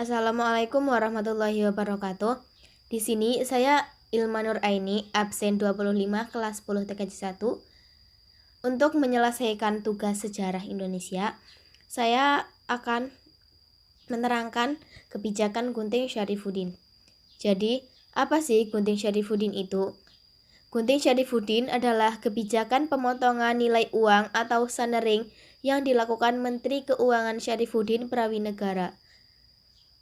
Assalamualaikum warahmatullahi wabarakatuh. Di sini saya Ilma Nur Aini, absen 25 kelas 10 TKJ 1. Untuk menyelesaikan tugas sejarah Indonesia, saya akan menerangkan kebijakan Gunting Syarifuddin. Jadi, apa sih Gunting Syarifuddin itu? Gunting Syarifuddin adalah kebijakan pemotongan nilai uang atau sanering yang dilakukan Menteri Keuangan Syarifuddin Prawinegara.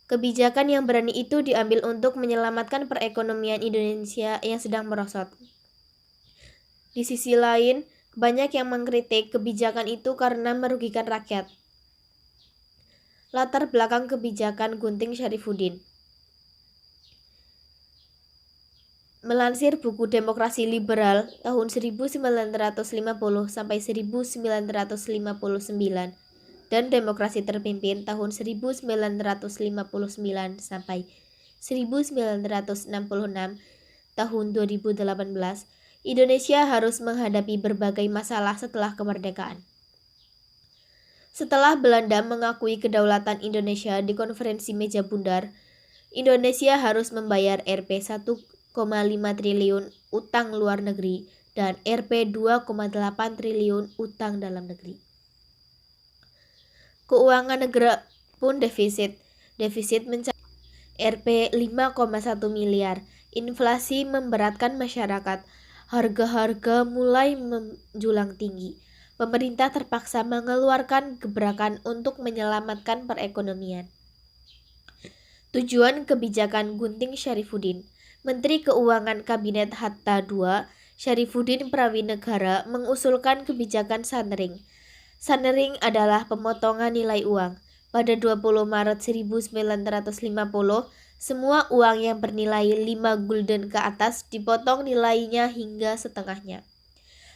Kebijakan yang berani itu diambil untuk menyelamatkan perekonomian Indonesia yang sedang merosot. Di sisi lain, banyak yang mengkritik kebijakan itu karena merugikan rakyat. Latar belakang kebijakan Gunting Syarifuddin. Melansir buku Demokrasi Liberal tahun 1950 sampai 1959 dan Demokrasi Terpimpin tahun 1959 sampai 1966 tahun 2018, Indonesia harus menghadapi berbagai masalah setelah kemerdekaan. Setelah Belanda mengakui kedaulatan Indonesia di konferensi Meja Bundar, Indonesia harus membayar Rp 1,5 triliun utang luar negeri dan Rp 2,8 triliun utang dalam negeri. Keuangan negara pun defisit mencapai Rp 5,1 miliar. Inflasi memberatkan masyarakat. Harga-harga mulai menjulang tinggi. Pemerintah terpaksa mengeluarkan gebrakan untuk menyelamatkan perekonomian. Tujuan kebijakan Gunting Syarifuddin. Menteri Keuangan Kabinet Hatta II, Syarifuddin Prawinegara mengusulkan kebijakan sanering. Sanering adalah pemotongan nilai uang. Pada 20 Maret 1950, semua uang yang bernilai 5 gulden ke atas dipotong nilainya hingga setengahnya.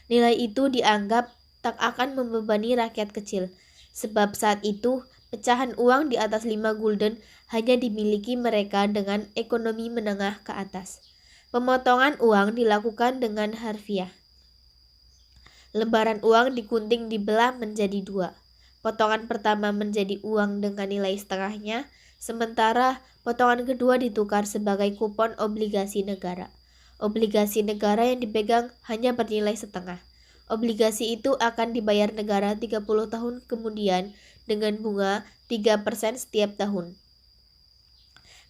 Nilai itu dianggap tak akan membebani rakyat kecil, sebab saat itu pecahan uang di atas 5 gulden hanya dimiliki mereka dengan ekonomi menengah ke atas. Pemotongan uang dilakukan dengan harfiah. Lembaran uang digunting dibelah menjadi 2. Potongan pertama menjadi uang dengan nilai setengahnya, sementara potongan kedua ditukar sebagai kupon obligasi negara. Obligasi negara yang dipegang hanya bernilai setengah. Obligasi itu akan dibayar negara 30 tahun kemudian dengan bunga 3% setiap tahun.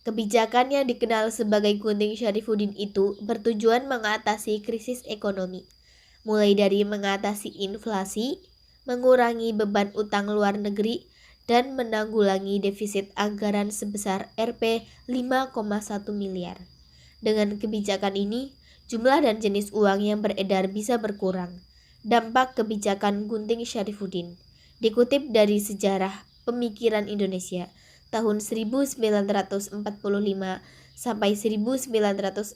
Kebijakan yang dikenal sebagai Gunting Syarifuddin itu bertujuan mengatasi krisis ekonomi, mulai dari mengatasi inflasi, mengurangi beban utang luar negeri, dan menanggulangi defisit anggaran sebesar Rp 5,1 miliar. Dengan kebijakan ini, jumlah dan jenis uang yang beredar bisa berkurang. Dampak kebijakan Gunting Syarifuddin dikutip dari Sejarah Pemikiran Indonesia tahun 1945 sampai 1966.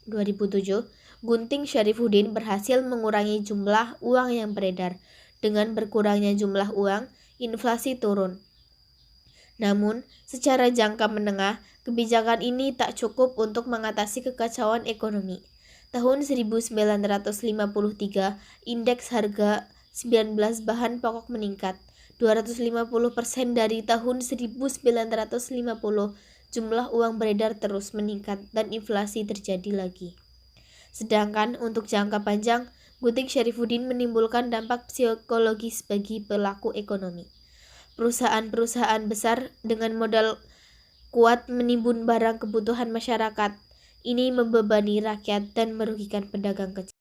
2007, Gunting Syarifuddin berhasil mengurangi jumlah uang yang beredar. Dengan berkurangnya jumlah uang, inflasi turun. Namun, secara jangka menengah, kebijakan ini tak cukup untuk mengatasi kekacauan ekonomi. Tahun 1953, indeks harga 19 bahan pokok meningkat 250% dari tahun 1950. Jumlah uang beredar terus meningkat dan inflasi terjadi lagi. Sedangkan untuk jangka panjang, Gunting Syarifuddin menimbulkan dampak psikologis bagi pelaku ekonomi. Perusahaan-perusahaan besar dengan modal kuat menimbun barang kebutuhan masyarakat. Ini membebani rakyat dan merugikan pedagang kecil.